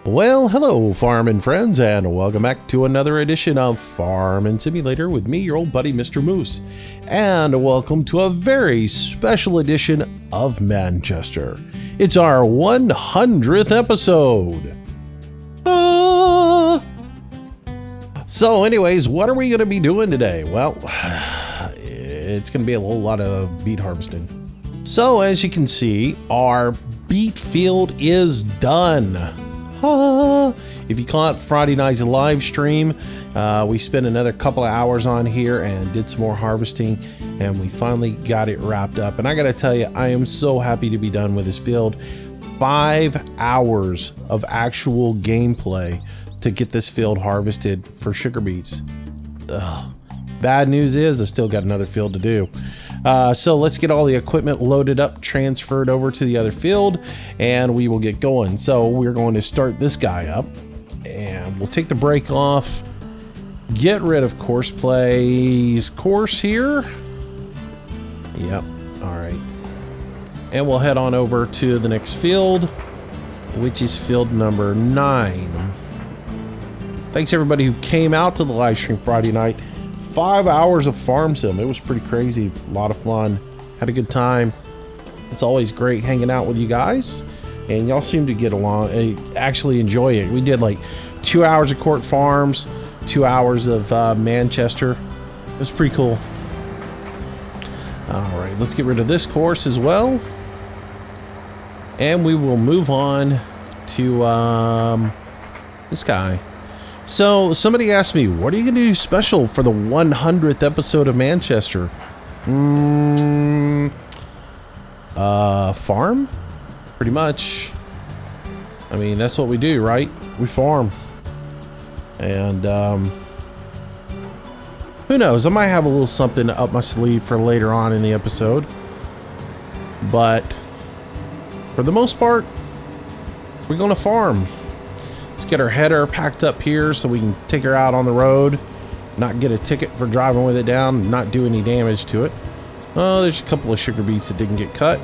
Well, hello farming friends, and welcome back to another edition of Farming Simulator with me, your old buddy Mr. Moose. And welcome to a very special edition of Manchester. It's our 100th episode. So anyways, what are we going to be doing today? Well, it's going to be a whole lot of beet harvesting. So as you can see, our beet field is done. If you caught Friday night's live stream, we spent another couple of hours on here and did some more harvesting, and we finally got it wrapped up. And I gotta tell you, I am so happy to be done with this field. 5 hours of actual gameplay to get this field harvested for sugar beets. Bad news is I still got another field to do. So let's get all the equipment loaded up, transferred over to the other field, and we will get going. So we're going to start this guy up, and we'll take the brake off, get rid of Courseplay's course here. Yep, all right. And we'll head on over to the next field, which is field number 9. Thanks everybody who came out to the live stream Friday night. 5 hours of farm sim. It was pretty crazy. A lot of fun. Had a good time. It's always great hanging out with you guys, and y'all seem to get along and actually enjoy it. We did like 2 hours of Court Farms, 2 hours of Manchester. It was pretty cool. All right, let's get rid of this course as well, and we will move on to this guy. So somebody asked me, what are you going to do special for the 100th episode of Manchester? Farm? Pretty much. I mean, that's what we do, right? We farm. And who knows? I might have a little something up my sleeve for later on in the episode. But for the most part, we're going to farm. Let's get our header packed up here so we can take her out on the road, not get a ticket for driving with it down, not do any damage to it. Oh, there's a couple of sugar beets that didn't get cut.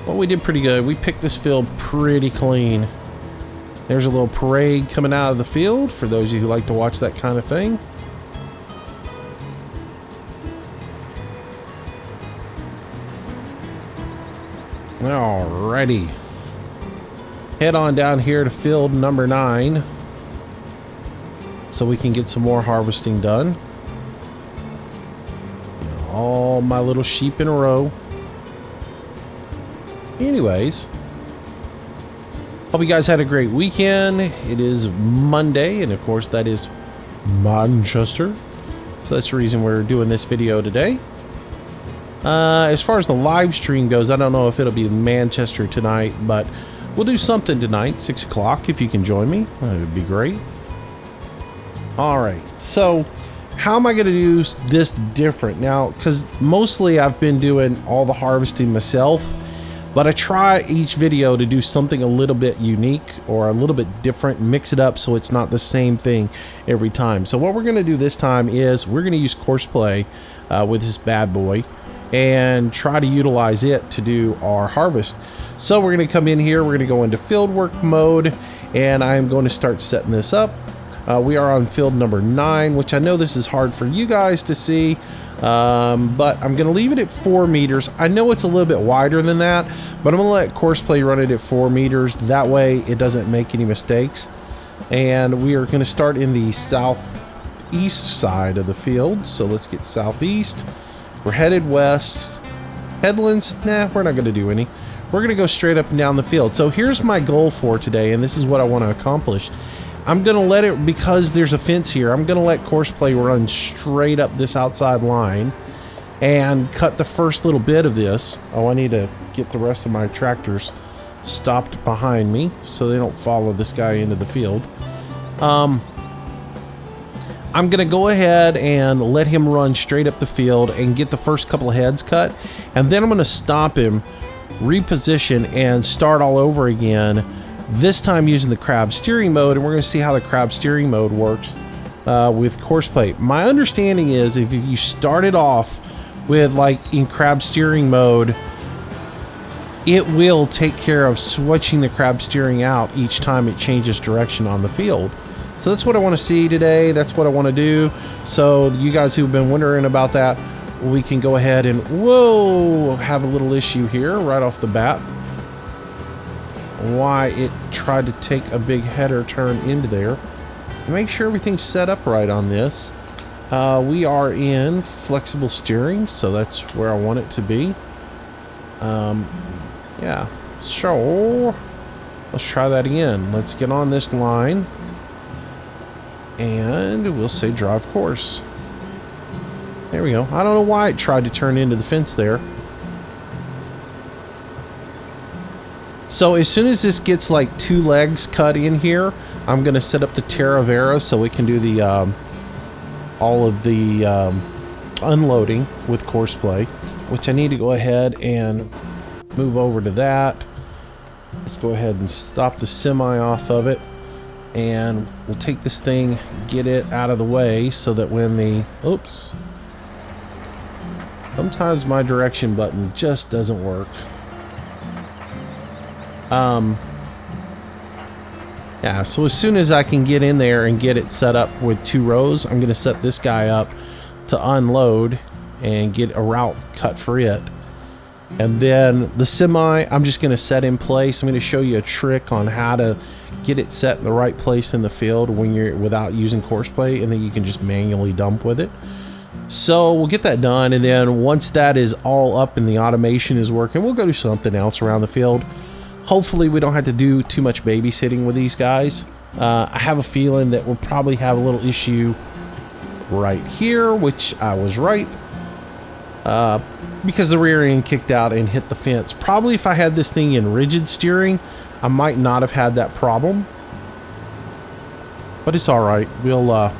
But we did pretty good. We picked this field pretty clean. There's a little parade coming out of the field for those of you who like to watch that kind of thing. Alrighty. Head on down here to field number 9 so we can get some more harvesting done. All my little sheep in a row. Anyways, hope you guys had a great weekend. It is Monday, and of course that is Manchester, so that's the reason we're doing this video today. As far as the live stream goes, I don't know if it'll be Manchester tonight, but we'll do something tonight, 6 o'clock, if you can join me. That would be great. Alright, so how am I going to do this different? Now, because mostly I've been doing all the harvesting myself, but I try each video to do something a little bit unique or a little bit different, mix it up so it's not the same thing every time. So what we're going to do this time is we're going to use Courseplay with this bad boy and try to utilize it to do our harvest. So we're going to come in here, we're going to go into field work mode, and I'm going to start setting this up. We are on field number 9, which I know this is hard for you guys to see, but I'm going to leave it at 4 meters. I know it's a little bit wider than that, but I'm going to let Courseplay run it at 4 meters. That way it doesn't make any mistakes. And we are going to start in the southeast side of the field. So let's get southeast. We're headed west. Headlands, nah, we're not going to do any. We're going to go straight up and down the field. So here's my goal for today, and this is what I want to accomplish. I'm going to let it, because there's a fence here, I'm going to let Courseplay run straight up this outside line and cut the first little bit of this. Oh, I need to get the rest of my tractors stopped behind me so they don't follow this guy into the field. I'm going to go ahead and let him run straight up the field and get the first couple of heads cut, and then I'm going to stop him, reposition, and start all over again, this time using the crab steering mode, and we're going to see how the crab steering mode works with Courseplay. My understanding is if you started off with like in crab steering mode, it will take care of switching the crab steering out each time it changes direction on the field. So that's what I want to see today. That's what I want to do. So you guys who've been wondering about that, we can go ahead and, whoa, have a little issue here right off the bat. Why it tried to take a big header turn into there. Make sure everything's set up right on this. We are in flexible steering, so that's where I want it to be. Yeah, so let's try that again. Let's get on this line and we'll say drive course. There we go. I don't know why it tried to turn into the fence there. So as soon as this gets like 2 legs cut in here, I'm going to set up the Terravera so we can do the all of the unloading with Courseplay, which I need to go ahead and move over to that. Let's go ahead and stop the semi off of it, and we'll take this thing, get it out of the way so that when the, oops, sometimes my direction button just doesn't work. Yeah, so as soon as I can get in there and get it set up with 2 rows, I'm going to set this guy up to unload and get a route cut for it. And then the semi, I'm just going to set in place. I'm going to show you a trick on how to get it set in the right place in the field when you're without using Courseplay, and then you can just manually dump with it. So we'll get that done, and then once that is all up and the automation is working, we'll go do something else around the field. Hopefully we don't have to do too much babysitting with these guys. I have a feeling that we'll probably have a little issue right here, which I was right, because the rear end kicked out and hit the fence. Probably if I had this thing in rigid steering, I might not have had that problem, but it's all right. We'll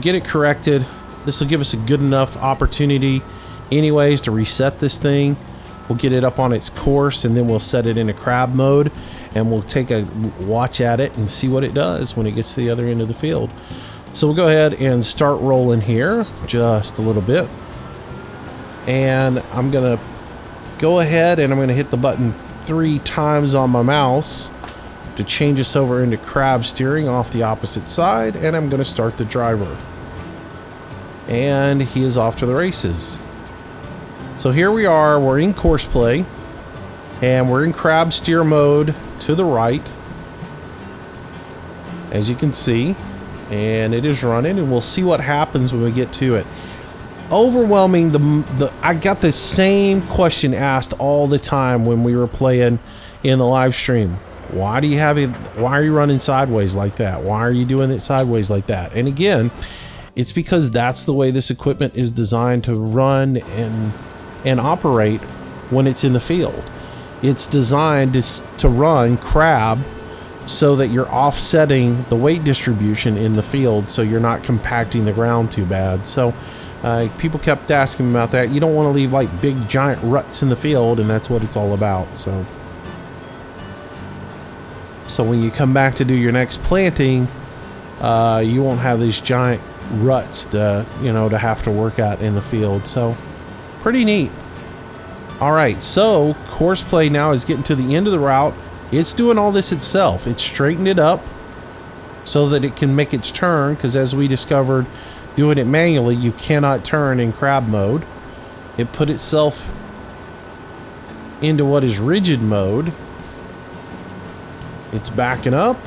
get it corrected. This will give us a good enough opportunity anyways to reset this thing. We'll get it up on its course, and then we'll set it into crab mode, and we'll take a watch at it and see what it does when it gets to the other end of the field. So we'll go ahead and start rolling here just a little bit, and I'm gonna go ahead and I'm gonna hit the button 3 times on my mouse to change us over into crab steering off the opposite side, and I'm gonna start the driver, and he is off to the races. So here we are, we're in Courseplay, and we're in crab steer mode to the right, as you can see, and it is running, and we'll see what happens when we get to it. Overwhelming, I got the same question asked all the time when we were playing in the live stream. Why do you have it? Why are you running sideways like that? Why are you doing it sideways like that? And again, it's because that's the way this equipment is designed to run and operate when it's in the field. It's designed to run crab so that you're offsetting the weight distribution in the field, so you're not compacting the ground too bad. So people kept asking about that. You don't want to leave like big giant ruts in the field, and that's what it's all about. So when you come back to do your next planting, you won't have these giant ruts to have to work at in the field. So pretty neat. All right, so Courseplay now is getting to the end of the route. It's doing all this itself. It's straightened it up so that it can make its turn, because as we discovered doing it manually, you cannot turn in crab mode. It put itself into what is rigid mode. It's backing up.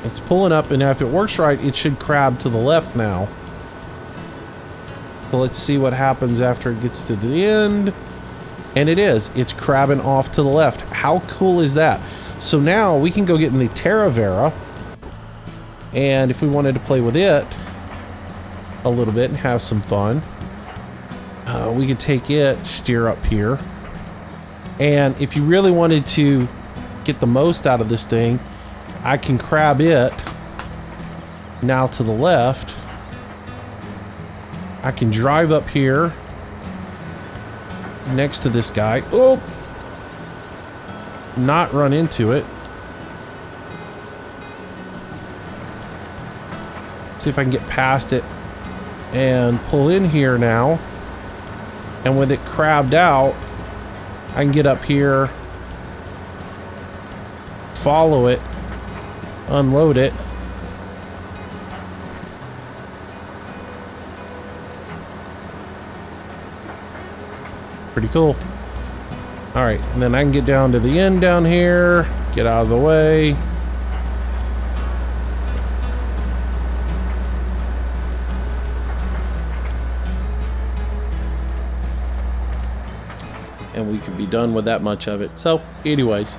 It's pulling up, and if it works right, it should crab to the left now. So let's see what happens after it gets to the end. And it is. It's crabbing off to the left. How cool is that? So now we can go get in the Terravera, and if we wanted to play with it a little bit and have some fun, we could take it, steer up here, and if you really wanted to get the most out of this thing, I can crab it now to the left. I can drive up here next to this guy. Oh, not run into it. See if I can get past it and pull in here now. And with it crabbed out, I can get up here, follow it, unload it. Pretty cool. All right, and then I can get down to the end down here, get out of the way. And we could be done with that much of it. So anyways,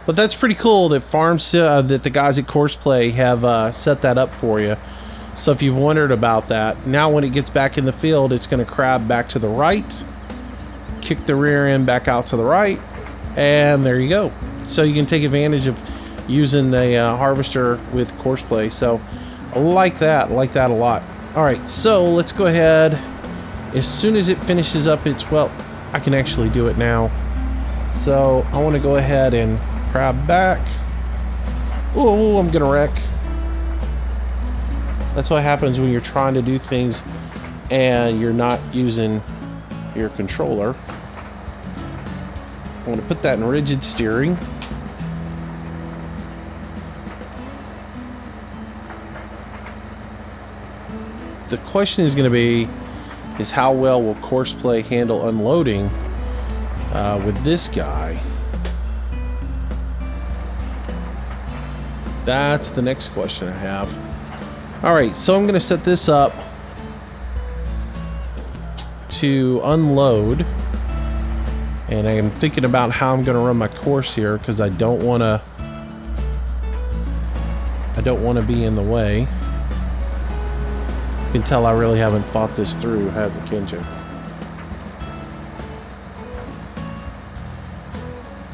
but that's pretty cool that that the guys at Courseplay have set that up for you. So if you've wondered about that, now when it gets back in the field, it's going to crab back to the right, kick the rear end back out to the right, and there you go. So you can take advantage of using the harvester with Courseplay. So I like that a lot. All right, so let's go ahead. As soon as it finishes up well, I can actually do it now. So I want to go ahead and crab back. Oh, I'm gonna wreck. That's what happens when you're trying to do things and you're not using your controller. I want to put that in rigid steering. The question is going to be is how well will Courseplay handle unloading with this guy? That's the next question I have. All right, so I'm going to set this up to unload, and I'm thinking about how I'm going to run my course here because I don't want to be in the way. You can tell I really haven't thought this through, can you?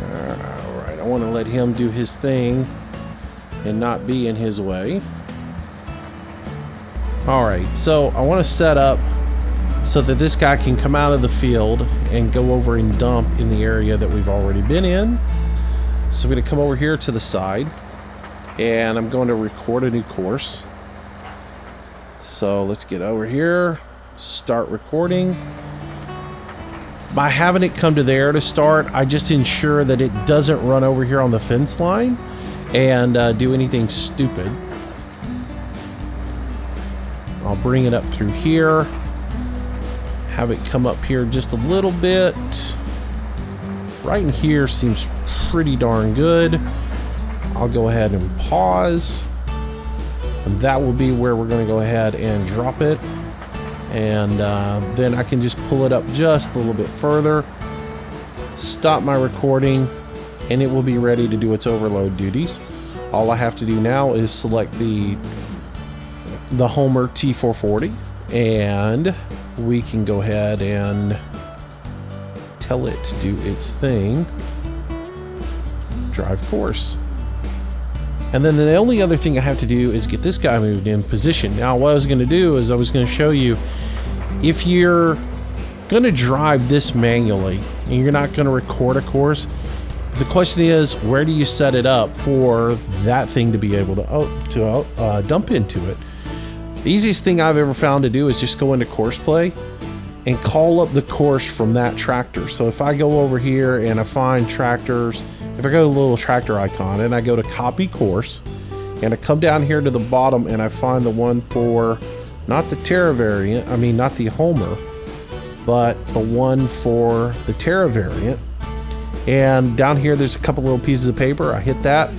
Alright, I want to let him do his thing and not be in his way. Alright, so I want to set up so that this guy can come out of the field and go over and dump in the area that we've already been in. So I'm going to come over here to the side, and I'm going to record a new course. So let's get over here, start recording. By having it come to there to start, I just ensure that it doesn't run over here on the fence line and do anything stupid. I'll bring it up through here, have it come up here just a little bit. Right in here seems pretty darn good. I'll go ahead and pause. And that will be where we're going to go ahead and drop it, and then I can just pull it up just a little bit further, stop my recording, and it will be ready to do its overload duties. All I have to do now is select the Homer T440, and we can go ahead and tell it to do its thing, drive course. And then the only other thing I have to do is get this guy moved in position. Now what I was going to do is I was going to show you, if you're going to drive this manually and you're not going to record a course, the question is, where do you set it up for that thing to be able to dump into it? The easiest thing I've ever found to do is just go into Courseplay and call up the course from that tractor. So if I go over here and I find tractors, if I go to the little tractor icon and I go to copy course, and I come down here to the bottom and I find the one for not the Terra variant, not the Homer, but the one for the Terra variant, and down here there's a couple little pieces of paper. I hit that.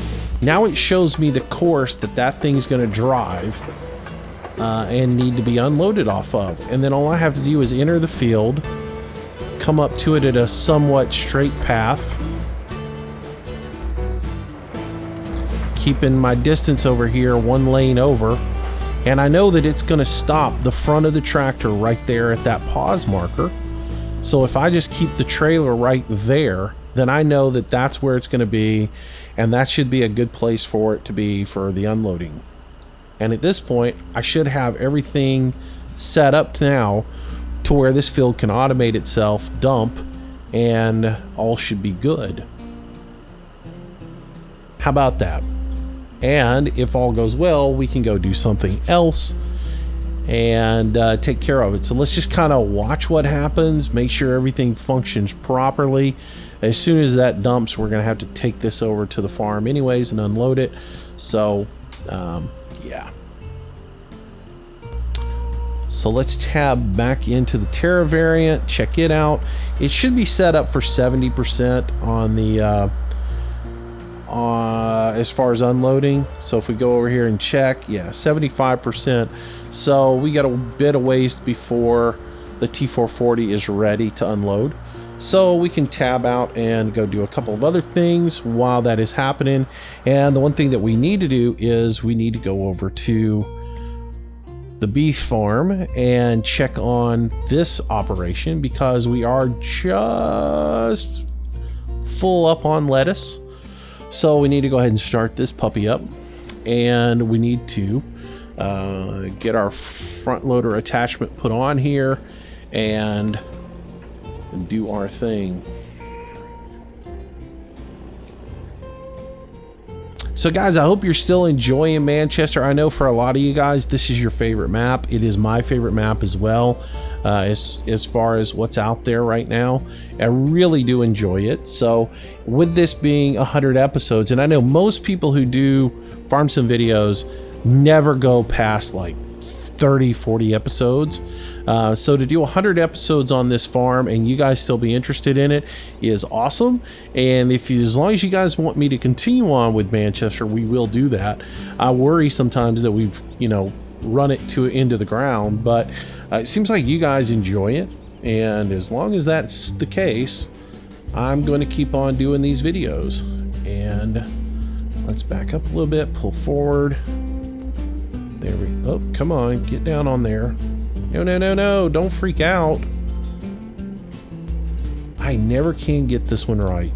Now it shows me the course that thing's going to drive and need to be unloaded off of, and then all I have to do is enter the field, come up to it at a somewhat straight path, keeping my distance over here one lane over, and I know that it's going to stop the front of the tractor right there at that pause marker. So if I just keep the trailer right there, then I know that that's where it's going to be, and that should be a good place for it to be for the unloading. And at this point I should have everything set up now to where this field can automate itself, dump, and all should be good. How about that? And if all goes well, we can go do something else and take care of it. So let's just kind of watch what happens, make sure everything functions properly. As soon as that dumps, we're gonna have to take this over to the farm anyways and unload it. So yeah. So let's tab back into the Terra variant, check it out. It should be set up for 70% on the as far as unloading. So if we go over here and check, yeah, 75%. So we got a bit of waste before the T440 is ready to unload. So we can tab out and go do a couple of other things while that is happening. And the one thing that we need to do is we need to go over to the beef farm and check on this operation, because we are just full up on lettuce. So we need to go ahead and start this puppy up, and we need to get our front loader attachment put on here and do our thing. So guys, I hope you're still enjoying Manchester. I know for a lot of you guys, this is your favorite map. It is my favorite map as well, as far as what's out there right now. I really do enjoy it. So with this being 100 episodes, and I know most people who do farm sim videos never go past like 30-40 episodes. So to do 100 episodes on this farm and you guys still be interested in it is awesome. And if you, as long as you guys want me to continue on with Manchester, we will do that. I worry sometimes that we've, you know, run it into the ground, but it seems like you guys enjoy it, and as long as that's the case, I'm going to keep on doing these videos. And let's back up a little bit, pull forward. There we go. Oh, come on, get down on there. No, don't freak out. I never can get this one right.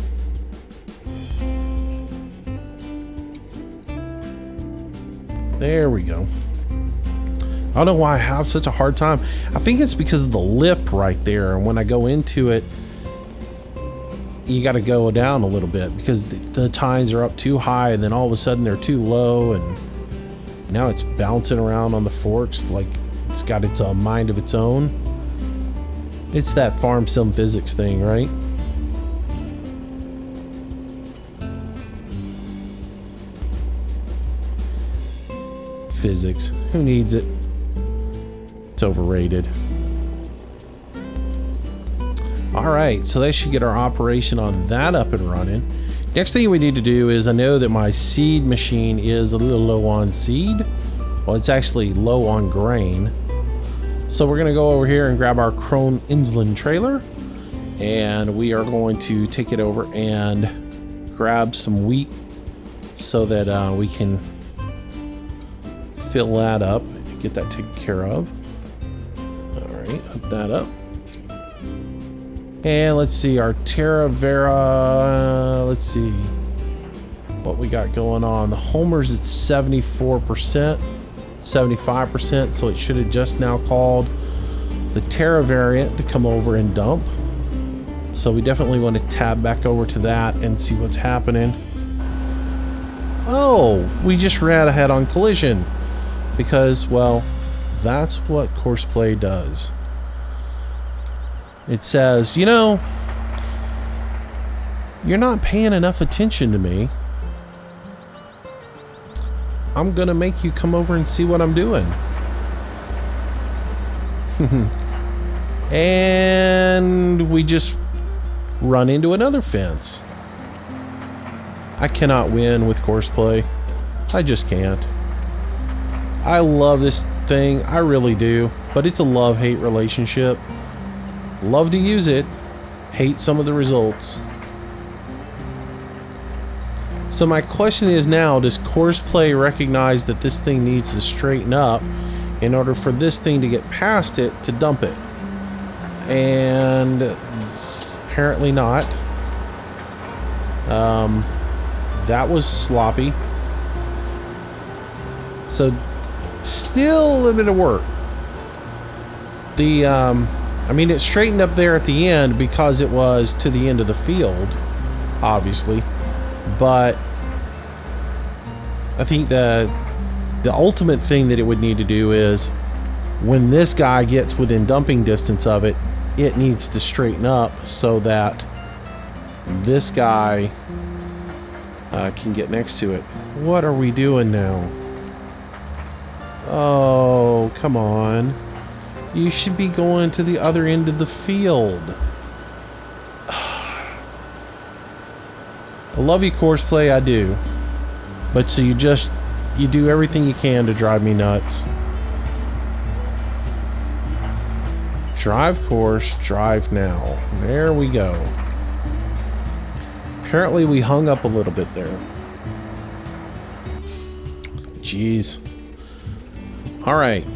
There we go. I don't know why I have such a hard time. I think it's because of the lip right there, and when I go into it, you got to go down a little bit because the tines are up too high, and then all of a sudden they're too low, and now it's bouncing around on the forks like it's got its mind of its own. It's that farm sim physics thing, right? Physics. Who needs it? It's overrated. Alright, so that should get our operation on that up and running. Next thing we need to do is, I know that my seed machine is a little low on seed. Well, it's actually low on grain. So we're going to go over here and grab our Krone Insulin trailer, and we are going to take it over and grab some wheat so that we can fill that up, get that taken care of. Alright, hook that up. And let's see, our Terra Vera, let's see what we got going on. The Homer's at 74%, 75%, so it should have just now called the Terra variant to come over and dump. So we definitely want to tab back over to that and see what's happening. Oh, we just ran ahead on collision because, well, that's what Courseplay does. It says, you know, you're not paying enough attention to me. I'm gonna make you come over and see what I'm doing. And we just run into another fence. I cannot win with Courseplay. I just can't. I love this thing, I really do, but it's a love-hate relationship. Love to use it, hate some of the results. So my question is now, does Courseplay recognize that this thing needs to straighten up in order for this thing to get past it to dump it? And apparently not. That was sloppy. So still a little bit of work. I mean, it straightened up there at the end because it was to the end of the field, obviously. But I think the ultimate thing that it would need to do is when this guy gets within dumping distance of it, it needs to straighten up so that this guy can get next to it. What are we doing now? Oh, come on. You should be going to the other end of the field. I love you, Courseplay, I do. But so you do everything you can to drive me nuts. Drive course, drive now. There we go. Apparently we hung up a little bit there. Jeez. Alright.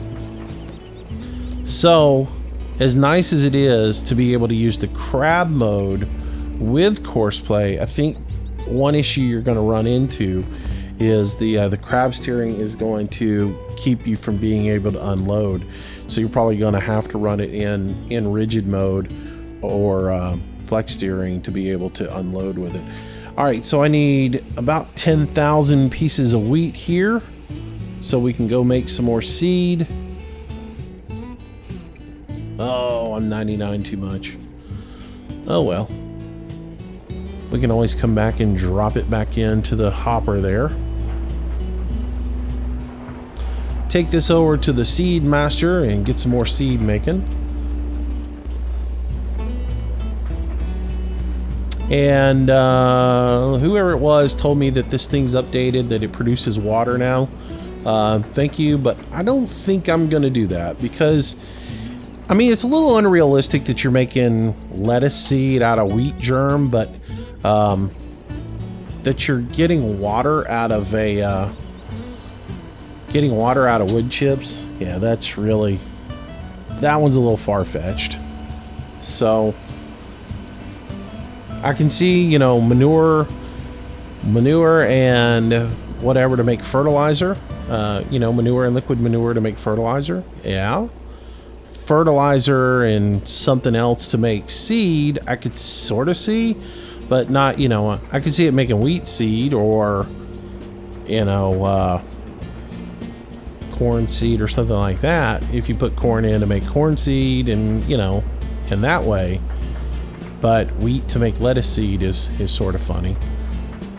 So, as nice as it is to be able to use the crab mode with Courseplay, I think one issue you're going to run into is the crab steering is going to keep you from being able to unload. So you're probably going to have to run it in rigid mode or flex steering to be able to unload with it. Alright, so I need about 10,000 pieces of wheat here so we can go make some more seed. Oh, I'm 99 too much. Oh well. We can always come back and drop it back into the hopper there. Take this over to the seed master and get some more seed making. And whoever it was told me that this thing's updated, that it produces water now. Thank you, but I don't think I'm gonna do that because I mean, it's a little unrealistic that you're making lettuce seed out of wheat germ, but that you're getting water out of wood chips. Yeah, that's really, that one's a little far-fetched. So I can see, you know, manure and whatever to make fertilizer. You know, manure and liquid manure to make fertilizer. Yeah. Fertilizer and something else to make seed, I could sort of see, but not, you know, I could see it making wheat seed or, you know, corn seed or something like that. If you put corn in to make corn seed and, you know, in that way. But wheat to make lettuce seed is sort of funny.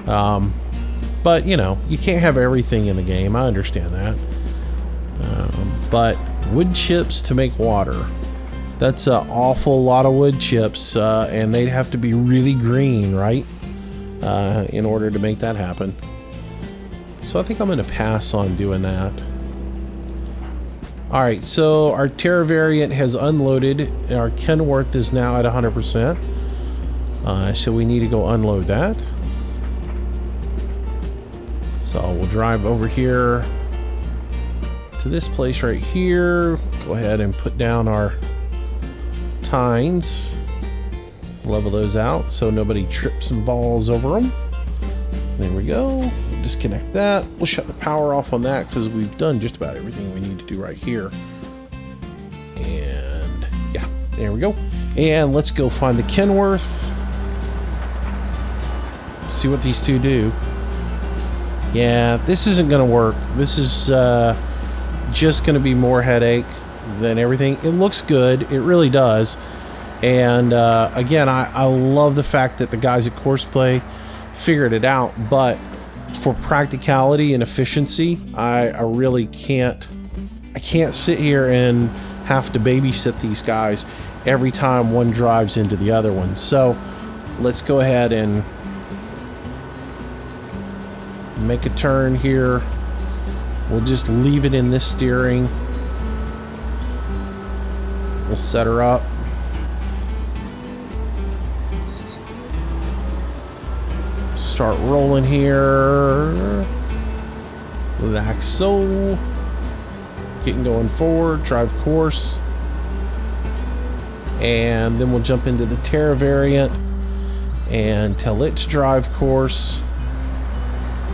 But, you know, you can't have everything in the game. I understand that. But wood chips to make water, that's an awful lot of wood chips, and they'd have to be really green, right, in order to make that happen. So I think I'm going to pass on doing that. Alright, so our Terra variant has unloaded. Our Kenworth is now at 100%, so we need to go unload that. So we'll drive over here to this place right here. Go ahead and put down our tines, level those out so nobody trips and falls over them. There we go. We'll disconnect that. We'll shut the power off on that because we've done just about everything we need to do right here. And yeah, there we go. And let's go find the Kenworth, see what these two do. Yeah, this isn't gonna work. This is just going to be more headache than everything. It looks good, it really does. And again, I love the fact that the guys at Courseplay figured it out, but for practicality and efficiency, I really can't sit here and have to babysit these guys every time one drives into the other one. So let's go ahead and make a turn here. We'll just leave it in this steering. We'll set her up. Start rolling here. Like so. Getting going forward. Drive course. And then we'll jump into the Terra variant and tell it to drive course.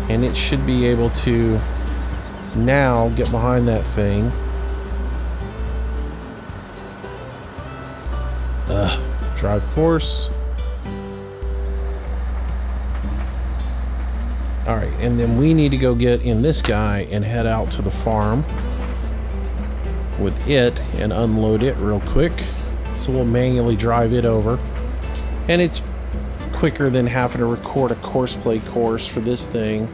And it should be able to now get behind that thing. Drive course. Alright, and then we need to go get in this guy and head out to the farm with it and unload it real quick. So we'll manually drive it over, and it's quicker than having to record a Courseplay course for this thing,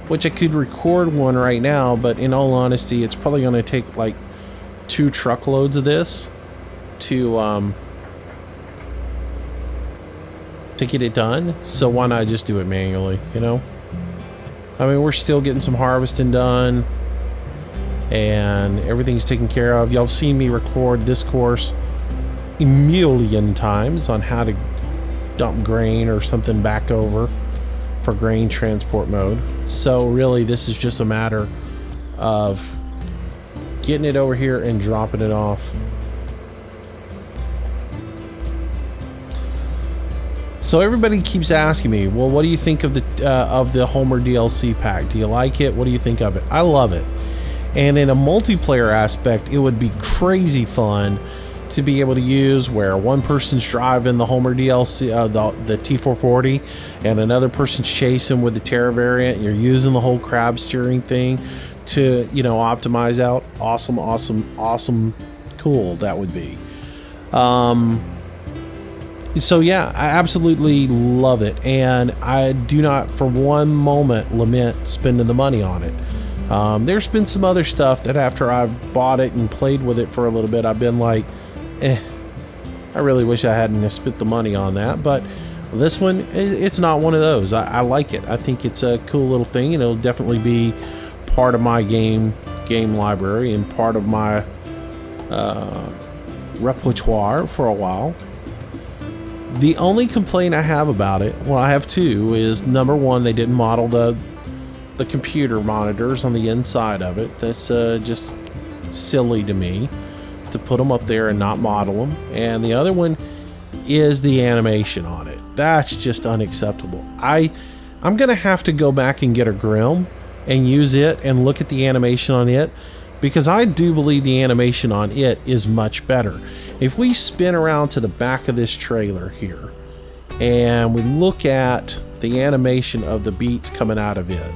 which I could record one right now, but in all honesty it's probably going to take like 2 truckloads of this to get it done. So why not just do it manually, you know? I mean, we're still getting some harvesting done and everything's taken care of. Y'all have seen me record this course a million times on how to dump grain or something back over for grain transport mode. So really this is just a matter of getting it over here and dropping it off. So everybody keeps asking me, well, what do you think of the Homer DLC pack? Do you like it? What do you think of it? I love it. And in a multiplayer aspect, it would be crazy fun to be able to use where one person's driving the Homer DLC, the T440, and another person's chasing with the Terra variant. And you're using the whole crab steering thing to, you know, optimize out. Awesome, awesome, awesome, cool that would be. So yeah, I absolutely love it, and I do not for one moment lament spending the money on it. There's been some other stuff that after I've bought it and played with it for a little bit, I've been like, I really wish I hadn't spent the money on that. But this one, it's not one of those. I like it. I think it's a cool little thing, and it'll definitely be part of my game library and part of my repertoire for a while. The only complaint I have about it, well, I have two, is number one, they didn't model the computer monitors on the inside of it. That's just silly to me to put them up there and not model them. And the other one is the animation on it. That's just unacceptable. I'm gonna have to go back and get a Grim and use it and look at the animation on it, because I do believe the animation on it is much better. If we spin around to the back of this trailer here and we look at the animation of the beats coming out of it,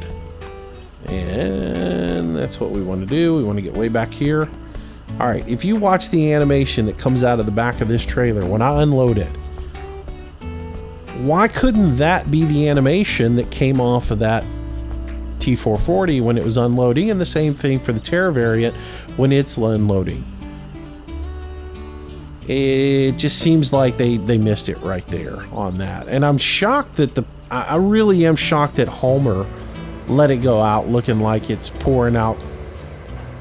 and that's what we want to do. We want to get way back here. All right, if you watch the animation that comes out of the back of this trailer when I unload it, why couldn't that be the animation that came off of that T440 when it was unloading, and the same thing for the Terra variant when it's unloading? It just seems like they missed it right there on that. And I'm shocked that I really am shocked that Homer let it go out looking like it's pouring out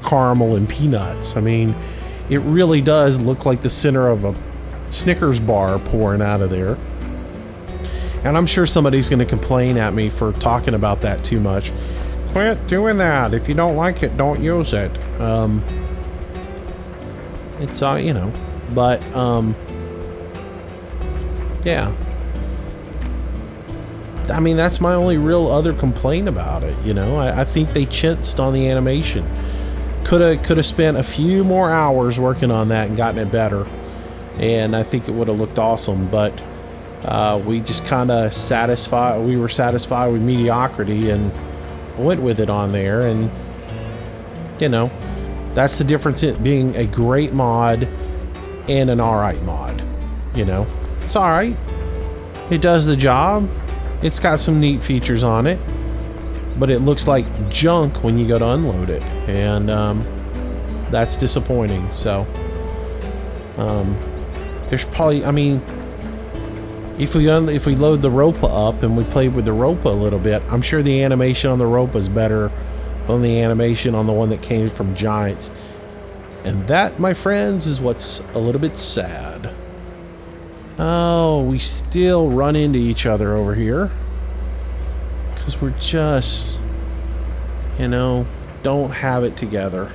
caramel and peanuts. I mean, it really does look like the center of a Snickers bar pouring out of there. And I'm sure somebody's going to complain at me for talking about that too much. Quit doing that. If you don't like it, don't use it. It's you know. But yeah, I mean, that's my only real other complaint about it. You know, I think they chinced on the animation. Could have spent a few more hours working on that and gotten it better, and I think it would have looked awesome. But we just kind of we were satisfied with mediocrity and went with it on there. And you know, that's the difference in being a great mod and an alright mod. You know, it's alright, it does the job, it's got some neat features on it, but it looks like junk when you go to unload it, and that's disappointing. So there's probably, I mean, if we load the Ropa up and we play with the Ropa a little bit, I'm sure the animation on the Ropa is better than the animation on the one that came from Giants. And that, my friends, is what's a little bit sad. Oh, we still run into each other over here, because we're just, you know, don't have it together.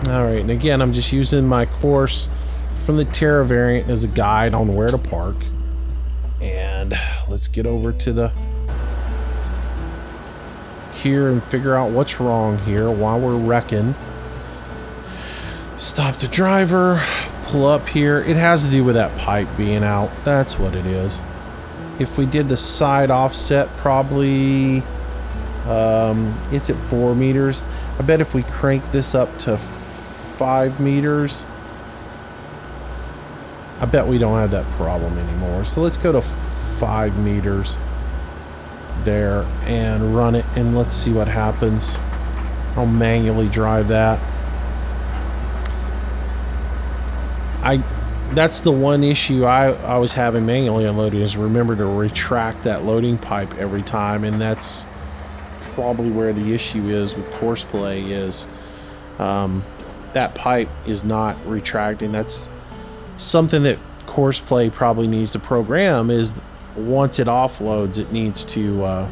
Alright, and again, I'm just using my course from the Terra variant as a guide on where to park. And let's get over to the here and figure out what's wrong here while we're wrecking. Stop the driver, pull up here. It has to do with that pipe being out. That's what it is. If we did the side offset, probably it's at 4 meters. I bet if we crank this up to 5 meters, I bet we don't have that problem anymore. So let's go to 5 meters there and run it, and let's see what happens. I'll manually drive that. That's the one issue I was having manually unloading, is remember to retract that loading pipe every time, and that's probably where the issue is with Courseplay, is that pipe is not retracting. That's something that Courseplay probably needs to program, is once it offloads, it needs to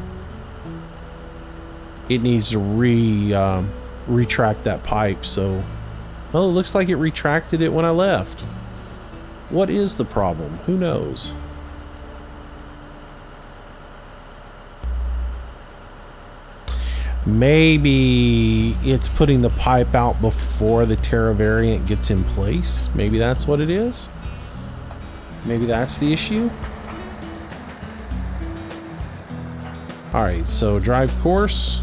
retract that pipe. So, oh, it looks like it retracted it when I left. What is the problem? Who knows? Maybe it's putting the pipe out before the Terra variant gets in place. Maybe that's what it is. Maybe that's the issue. Alright, so drive course.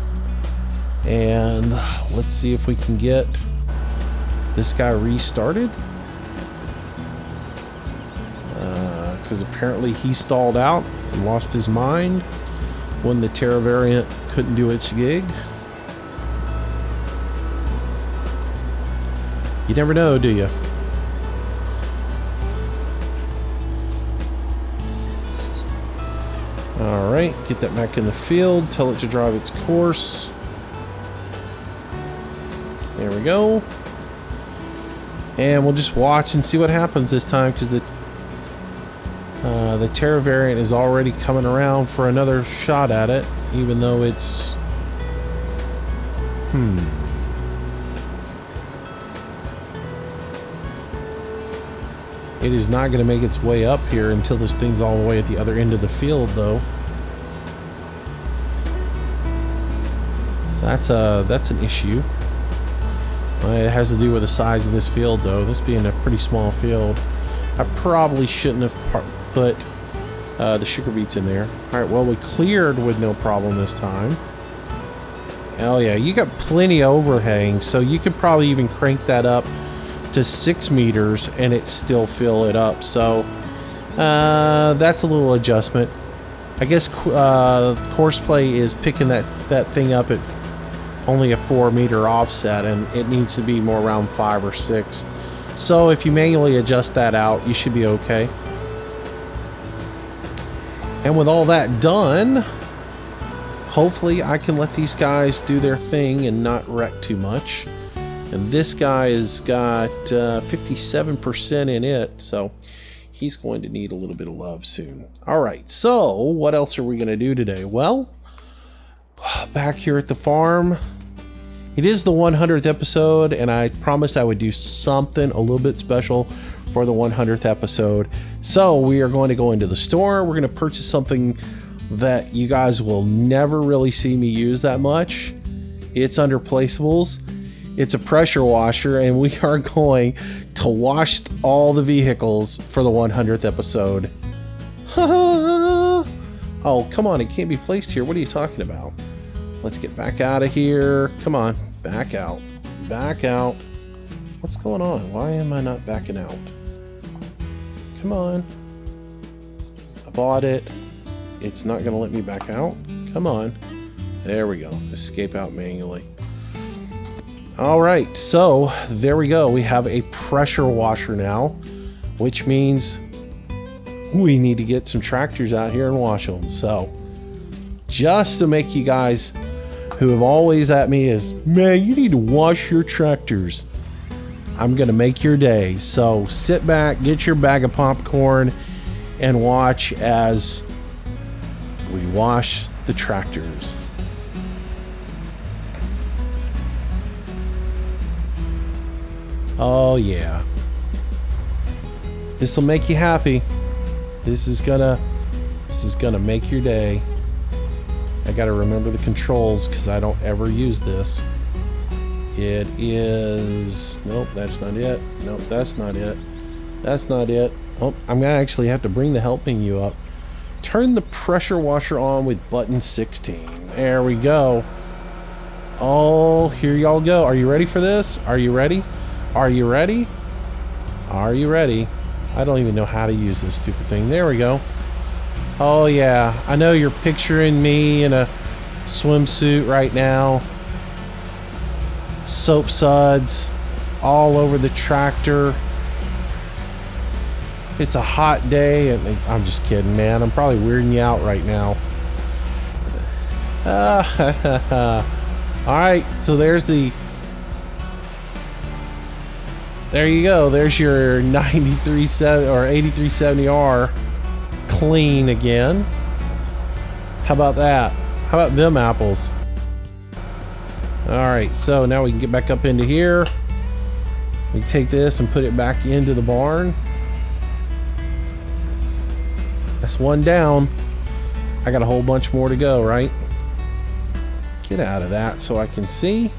And let's see if we can get this guy restarted. Because apparently he stalled out and lost his mind when the Terra variant couldn't do its gig. You never know, do you? Alright, get that back in the field, tell it to drive its course. There we go. And we'll just watch and see what happens this time, because the Terra variant is already coming around for another shot at it, even though it's... It is not going to make its way up here until this thing's all the way at the other end of the field, though. That's an issue. It has to do with the size of this field, though. This being a pretty small field, I probably shouldn't have put the sugar beets in there. Alright, well, we cleared with no problem this time. Oh yeah, you got plenty of overhang, so you could probably even crank that up to 6 meters and it still fill it up. So that's a little adjustment. I guess Courseplay is picking that thing up at only a 4 meter offset, and it needs to be more around 5 or 6. So if you manually adjust that out, you should be okay. And with all that done, hopefully I can let these guys do their thing and not wreck too much. And this guy has got 57% in it, so he's going to need a little bit of love soon. Alright, so what else are we going to do today? Well, back here at the farm, it is the 100th episode, and I promised I would do something a little bit special for the 100th episode. So we are going to go into the store. We're going to purchase something that you guys will never really see me use that much. It's under placeables. It's a pressure washer, and we are going to wash all the vehicles for the 100th episode. Oh, come on, it can't be placed here. What are you talking about? Let's get back out of here. Come on, back out. Back out. What's going on? Why am I not backing out? Come on. I bought it. It's not going to let me back out. Come on. There we go. Escape out manually. Alright, so there we go. We have a pressure washer now, which means we need to get some tractors out here and wash them. So, just to make you guys who have always at me is, man, you need to wash your tractors, I'm going to make your day. So sit back, get your bag of popcorn, and watch as we wash the tractors. Oh yeah. This will make you happy. This is gonna make your day. I gotta remember the controls because I don't ever use this. It is... Nope, that's not it. Nope, that's not it. That's not it. Oh, I'm gonna actually have to bring the help menu up Turn the pressure washer on with button 16. There we go. Oh, here y'all go. Are you ready for this? Are you ready? Are you ready? Are you ready? I don't even know how to use this stupid thing. There we go. Oh yeah, I know you're picturing me in a swimsuit right now. Soap suds all over the tractor. It's a hot day, and I'm just kidding, man. I'm probably weirding you out right now. Alright, so there's the... There you go. There's your 9370 or 8370R clean again. How about that? How about them apples? Alright, so now we can get back up into here. We can take this and put it back into the barn. That's one down. I got a whole bunch more to go, right? Get out of that so I can see.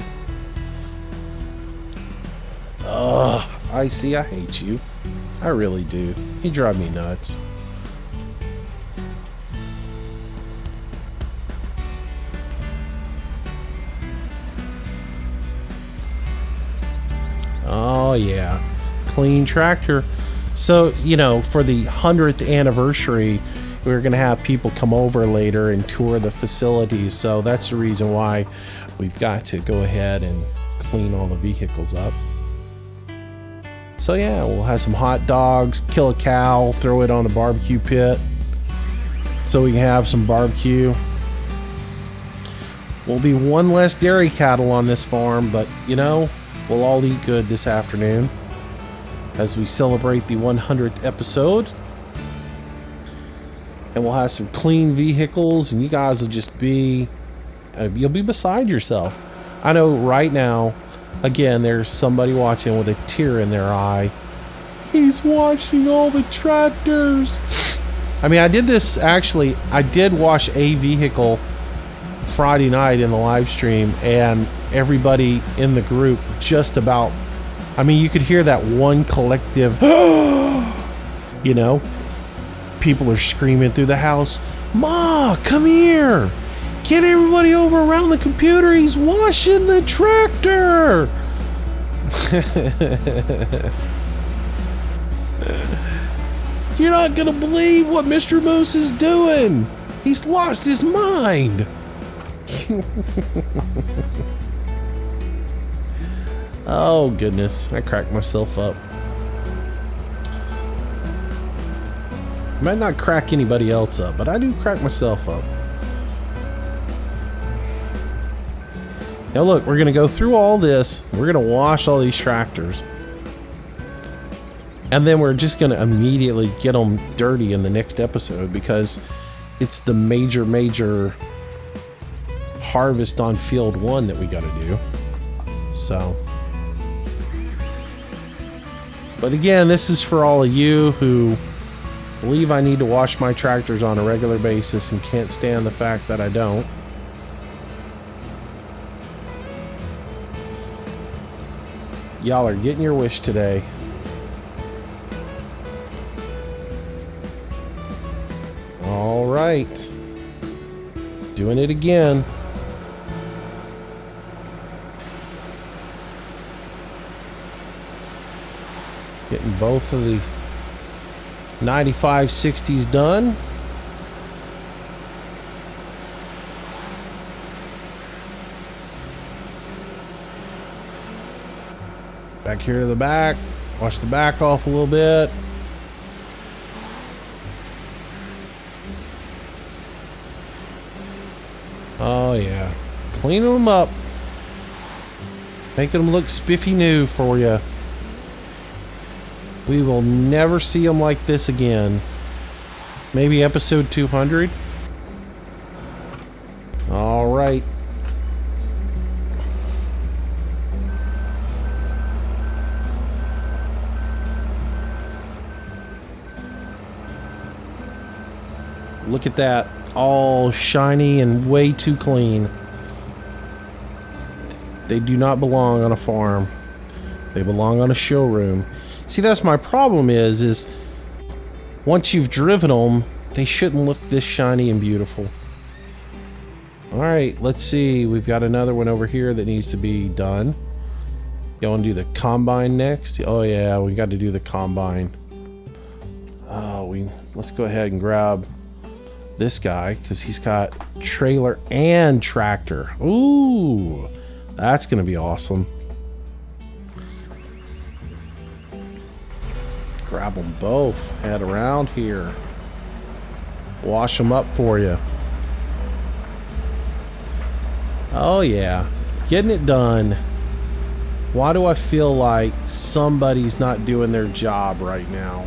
Ugh, I see. I hate you. I really do. You drive me nuts. Oh yeah, clean tractor. So, you know, for the 100th anniversary, we're going to have people come over later and tour the facilities. So that's the reason why we've got to go ahead and clean all the vehicles up. So yeah, we'll have some hot dogs, kill a cow, throw it on the barbecue pit so we can have some barbecue. Will be one less dairy cattle on this farm, but you know, we'll all eat good this afternoon as we celebrate the 100th episode. And we'll have some clean vehicles, and you guys will just be, you'll be beside yourself. I know right now, again, there's somebody watching with a tear in their eye. He's watching all the tractors. I mean, I did this, actually, I did watch a vehicle Friday night in the live stream, and everybody in the group just about, I mean, you could hear that one collective, you know, people are screaming through the house, "Ma, come here! Get everybody over around the computer, he's washing the tractor!" You're not gonna believe what Mr. Moose is doing! He's lost his mind! Oh goodness, I cracked myself up. I might not crack anybody else up, but I do crack myself up. Now look, we're gonna go through all this, we're gonna wash all these tractors, and then we're just gonna immediately get them dirty in the next episode, because it's the major harvest on field 1 that we gotta do. So, but again, this is for all of you who believe I need to wash my tractors on a regular basis and can't stand the fact that I don't. Y'all are getting your wish today. All right, doing it again. Getting both of the 9560s done. Back here to the back. Wash the back off a little bit. Oh yeah. Cleaning them up. Making them look spiffy new for you. We will never see them like this again. Maybe episode 200. All right. Look at that. All shiny and way too clean. They do not belong on a farm. They belong on a showroom. See, that's my problem is once you've driven them, They shouldn't look this shiny and beautiful. Alright, let's see. We've got another one over here that needs to be done. You want to do the combine next? Oh yeah, we got to do the combine. Let's go ahead and grab this guy because he's got trailer and tractor. Ooh, that's gonna be awesome. Grab them both. Head around here. Wash them up for you. Oh yeah, getting it done. Why do I feel like somebody's not doing their job right now?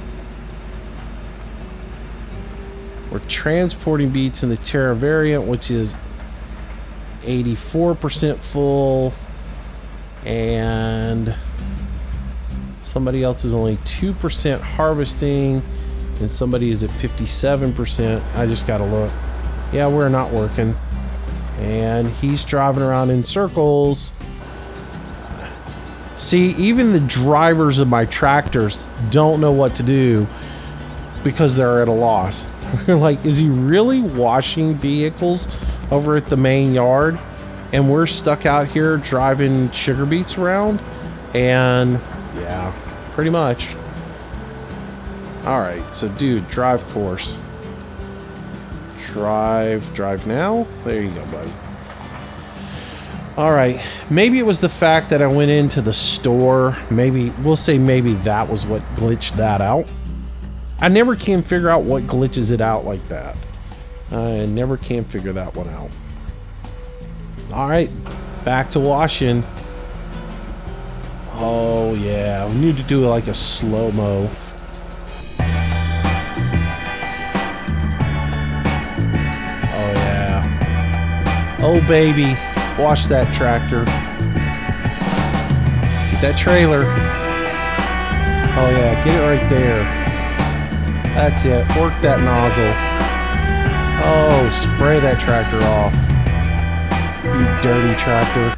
We're transporting beats in the Terra variant, which is 84% full, and somebody else is only 2% harvesting, and somebody is at 57%. I just gotta look. Yeah, we're not working, and he's driving around in circles. See, even the drivers of my tractors don't know what to do because they're at a loss. They're like, is he really washing vehicles over at the main yard? And we're stuck out here driving sugar beets around? And yeah, pretty much. Alright, so dude, drive course. Drive now. There you go, buddy. Alright, maybe it was the fact that I went into the store. Maybe, we'll say maybe that was what glitched that out. I never can figure out what glitches it out like that. I never can figure that one out. Alright, back to washing. Oh yeah, we need to do like a slow-mo. Oh yeah. Oh baby, wash that tractor. Get that trailer. Oh yeah, get it right there. That's it. Work that nozzle. Oh, spray that tractor off. You dirty tractor.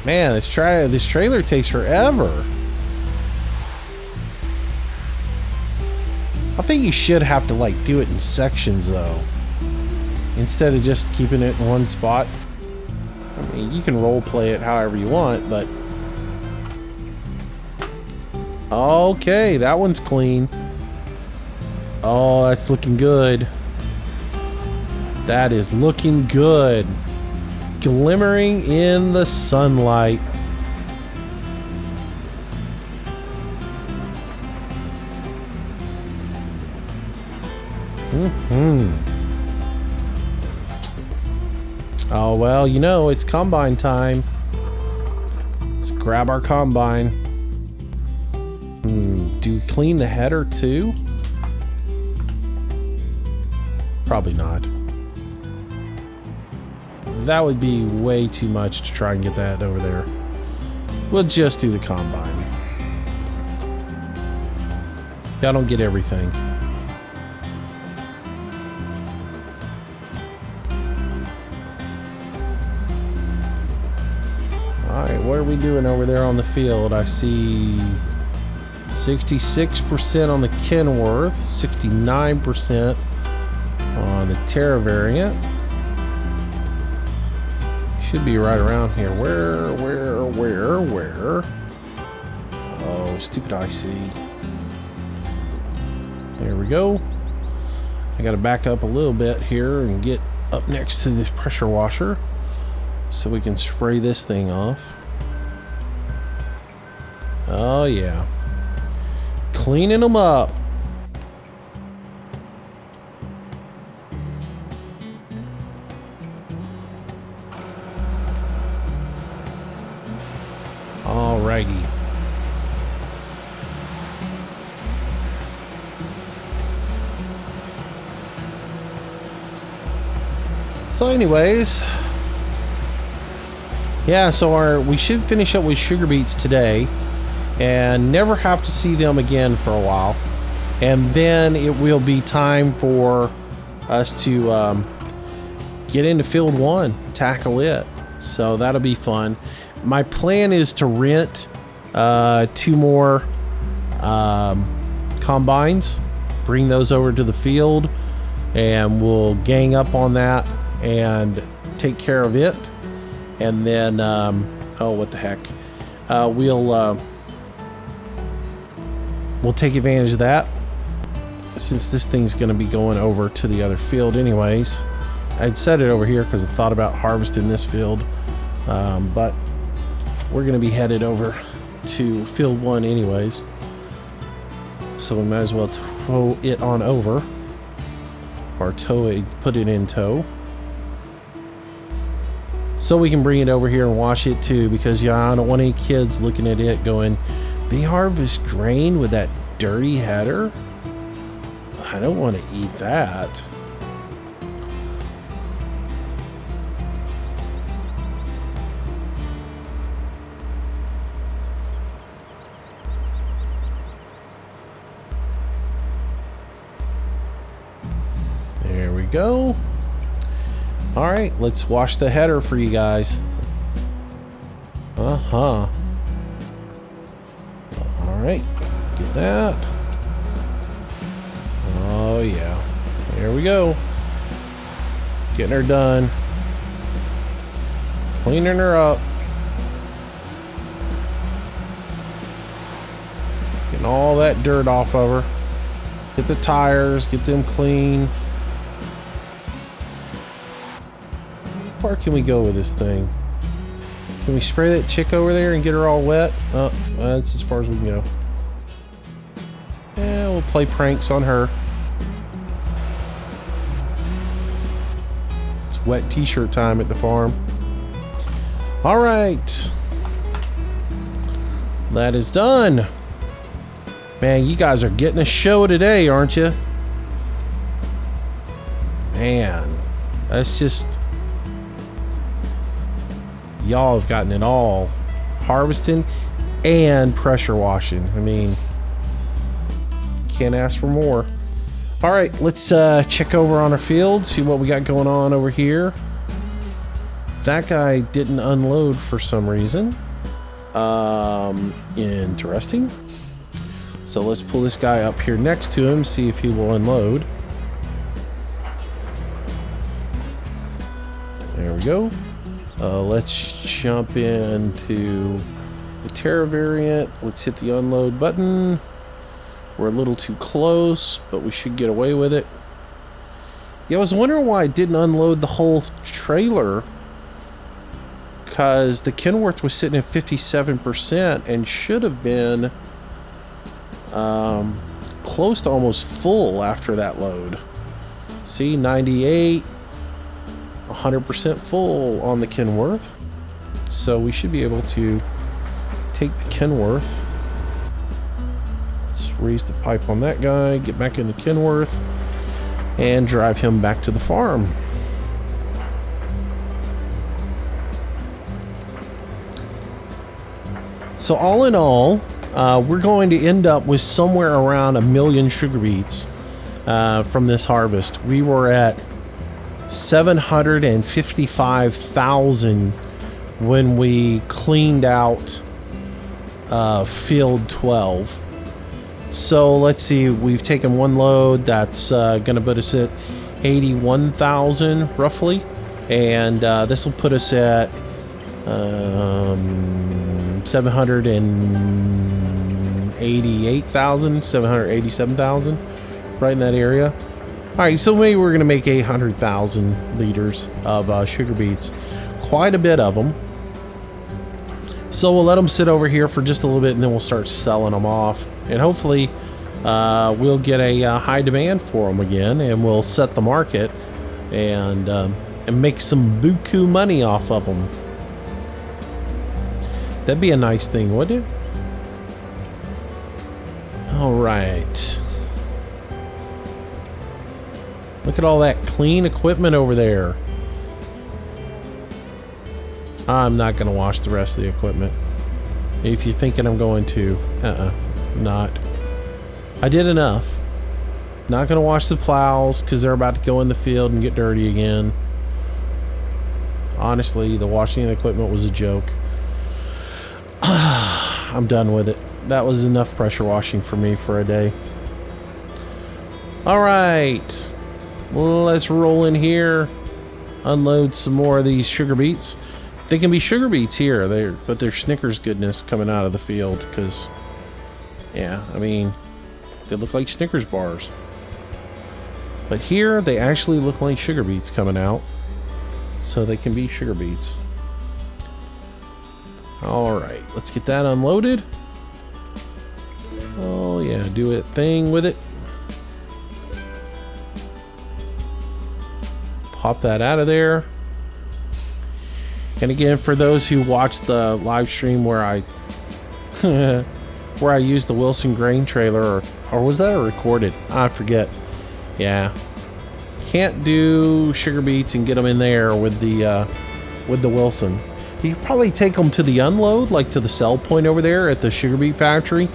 Man, this trailer takes forever. I think you should have to like do it in sections though, instead of just keeping it in one spot. I mean, you can role play it however you want, but okay, that one's clean. Oh, that's looking good. That is looking good. Glimmering in the sunlight. Oh, well, you know, it's combine time. Let's grab our combine. Do we clean the header too? Probably not. That would be way too much to try and get that over there. We'll just do the combine. I don't get everything. Alright, what are we doing over there on the field? I see 66% on the Kenworth, 69% on the Terra variant. Should be right around here. Where? Oh, stupid IC. There we go. I gotta back up a little bit here and get up next to this pressure washer so we can spray this thing off. Oh yeah. Cleaning them up. Alrighty. So anyways, yeah, so we should finish up with sugar beets today and never have to see them again for a while, and then it will be time for us to get into field 1, tackle it. So that'll be fun. My plan is to rent 2 more combines, bring those over to the field, and we'll gang up on that and take care of it. And then, oh, what the heck? We'll take advantage of that, since this thing's going to be going over to the other field anyways. I'd set it over here because I thought about harvesting this field, but we're going to be headed over to field 1 anyways, so we might as well tow it on over, or put it in tow, so we can bring it over here and wash it too, because yeah, I don't want any kids looking at it going, they harvest grain with that dirty header. I don't want to eat that. There we go. All right, let's wash the header for you guys. All right, get that. Oh yeah, there we go. Getting her done. Cleaning her up. Getting all that dirt off of her. Get the tires, get them clean. How far can we go with this thing? Can we spray that chick over there and get her all wet? Oh, that's as far as we can go. Yeah, we'll play pranks on her. It's wet t-shirt time at the farm. All right. That is done. Man, you guys are getting a show today, aren't you? Man, that's just... Y'all have gotten it all. Harvesting and pressure washing. I mean, can't ask for more. All right, let's check over on our field, see what we got going on over here. That guy didn't unload for some reason. Interesting. So let's pull this guy up here next to him, see if he will unload. There we go. Let's jump into the Terra variant. Let's hit the unload button. We're a little too close, but we should get away with it. Yeah, I was wondering why it didn't unload the whole trailer, because the Kenworth was sitting at 57% and should have been close to almost full after that load. See, 98, 100% full on the Kenworth. So we should be able to take the Kenworth. Let's raise the pipe on that guy, get back in the Kenworth, and drive him back to the farm. So all in all, we're going to end up with somewhere around 1 million sugar beets from this harvest. We were at 755,000 when we cleaned out field 12. So let's see, we've taken one load. That's going to put us at 81,000 roughly, and this will put us at 788,000, 787,000, right in that area. All right, so maybe we're gonna make 800,000 liters of sugar beets, quite a bit of them. So we'll let them sit over here for just a little bit, and then we'll start selling them off, and hopefully we'll get a high demand for them again, and we'll set the market and make some buku money off of them. That'd be a nice thing, wouldn't it? All right. Look at all that clean equipment over there. I'm not going to wash the rest of the equipment. If you're thinking I'm going to, not. I did enough. Not going to wash the plows because they're about to go in the field and get dirty again. Honestly, the washing of the equipment was a joke. I'm done with it. That was enough pressure washing for me for a day. All right, let's roll in here, unload some more of these sugar beets. They can be sugar beets here, but they're Snickers goodness coming out of the field, because, yeah, I mean, they look like Snickers bars. But here, they actually look like sugar beets coming out, so they can be sugar beets. All right, let's get that unloaded. Oh yeah, do a thing with it. Pop that out of there. And again, for those who watched the live stream where I where I used the Wilson grain trailer, or was that a recorded? I forget. Yeah, can't do sugar beets and get them in there with the Wilson. You could probably take them to the unload, like to the sell point over there at the sugar beet factory.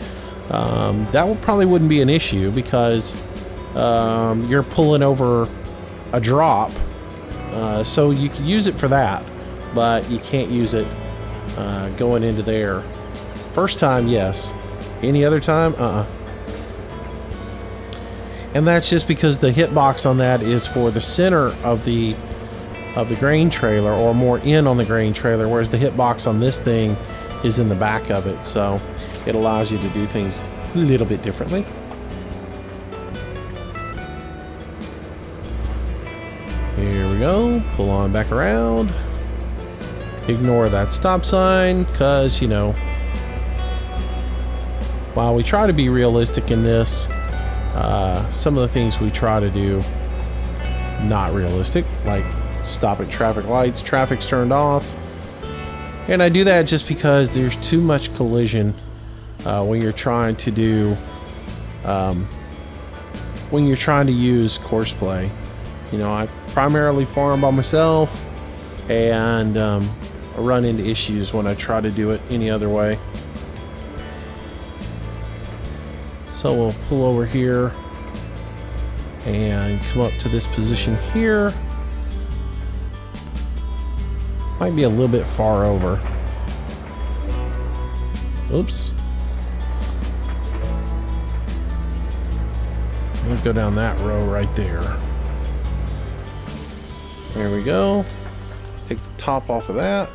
That probably wouldn't be an issue, because you're pulling over a drop, so you can use it for that, but you can't use it going into there. First time, yes. Any other time, and that's just because the hitbox on that is for the center of the grain trailer, or more in on the grain trailer, whereas the hitbox on this thing is in the back of it, so it allows you to do things a little bit differently. Here we go, pull on back around, ignore that stop sign, because, you know, while we try to be realistic in this, some of the things we try to do not realistic, like stop at traffic lights, traffic's turned off, and I do that just because there's too much collision when you're trying to do when you're trying to use Courseplay. You know, I primarily farm by myself, and I run into issues when I try to do it any other way. So we'll pull over here and come up to this position here. Might be a little bit far over. Oops. We'll go down that row right there. There we go. Take the top off of that.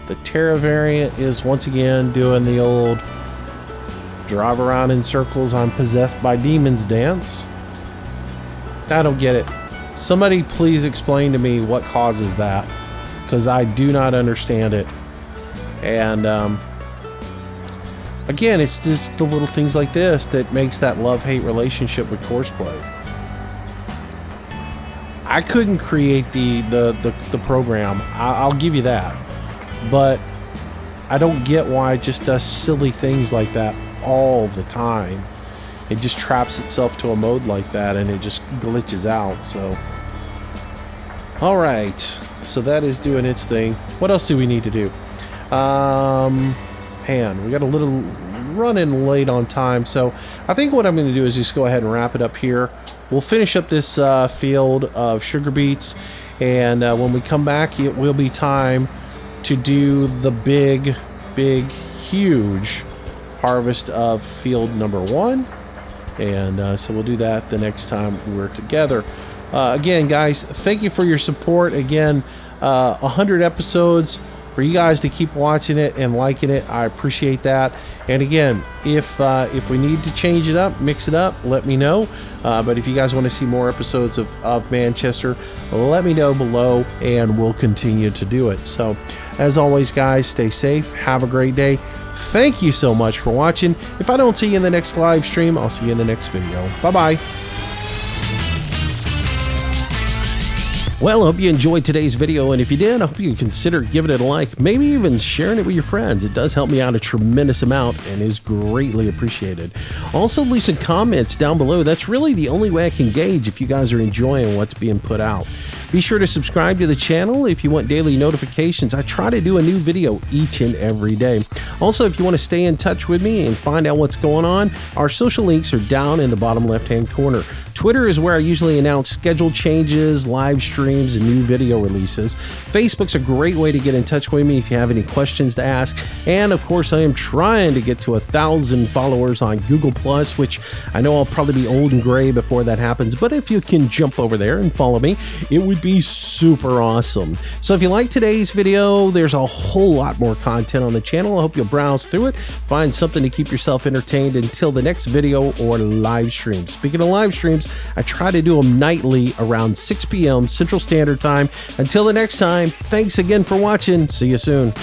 The Terra variant is once again doing the old drive around in circles, I'm possessed by demons dance. I don't get it. Somebody please explain to me what causes that, because I do not understand it. And again, it's just the little things like this that makes that love-hate relationship with Courseplay. I couldn't create the program, I'll give you that, but I don't get why it just does silly things like that all the time. It just traps itself to a mode like that, and it just glitches out. So alright, so that is doing its thing. What else do we need to do? Man, we got a little running late on time, so I think what I'm going to do is just go ahead and wrap it up here. We'll finish up this field of sugar beets, and when we come back, it will be time to do the big, huge harvest of field number 1. And so we'll do that the next time we're together. Again, guys, thank you for your support. Again, 100 episodes for you guys to keep watching it and liking it. I appreciate that. And again, if we need to change it up, mix it up, let me know. But if you guys want to see more episodes of Manchester, let me know below, and we'll continue to do it. So as always, guys, stay safe, have a great day. Thank you so much for watching. If I don't see you in the next live stream, I'll see you in the next video. Bye-bye. Well, I hope you enjoyed today's video, and if you did, I hope you consider giving it a like, maybe even sharing it with your friends. It does help me out a tremendous amount and is greatly appreciated. Also, leave some comments down below. That's really the only way I can gauge if you guys are enjoying what's being put out. Be sure to subscribe to the channel if you want daily notifications. I try to do a new video each and every day. Also, if you want to stay in touch with me and find out what's going on, our social links are down in the bottom left-hand corner. Twitter is where I usually announce schedule changes, live streams, and new video releases. Facebook's a great way to get in touch with me if you have any questions to ask. And of course, I am trying to get to 1,000 followers on Google+, which I know I'll probably be old and gray before that happens, but if you can jump over there and follow me, it would be super awesome. So if you like today's video, there's a whole lot more content on the channel. I hope you'll browse through it, find something to keep yourself entertained until the next video or live stream. Speaking of live streams, I try to do them nightly around 6 p.m. Central Standard Time. Until the next time, thanks again for watching. See you soon.